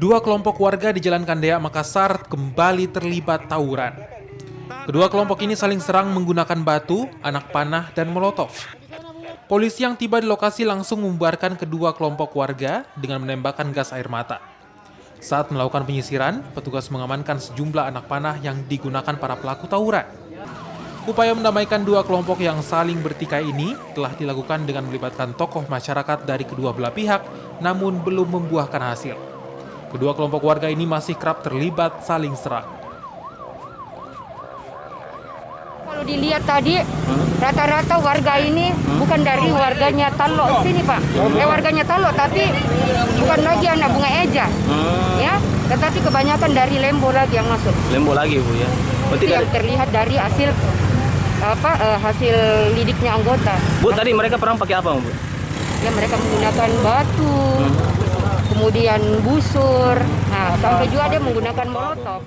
Dua kelompok warga di Jalan Kandeak, Makassar kembali terlibat tawuran. Kedua kelompok ini saling serang menggunakan batu, anak panah, dan molotov. Polisi yang tiba di lokasi langsung membubarkan kedua kelompok warga dengan menembakkan gas air mata. Saat melakukan penyisiran, petugas mengamankan sejumlah anak panah yang digunakan para pelaku tawuran. Upaya mendamaikan dua kelompok yang saling bertikai ini telah dilakukan dengan melibatkan tokoh masyarakat dari kedua belah pihak, namun belum membuahkan hasil. Kedua kelompok warga ini masih kerap terlibat saling serang. Kalau dilihat tadi, rata-rata warga ini bukan dari warganya Talok sini, Pak. Warganya Talok, tapi bukan lagi anak Bunga Eja. Ya, tetapi kebanyakan dari Lembo lagi yang masuk. Lembo lagi, Bu, ya. Itu yang terlihat dari hasil hasil lidiknya anggota. Bu, tadi mereka perang pakai apa, Bu? Ya, mereka menggunakan batu, kemudian busur, nah sampai juga dia menggunakan molotov.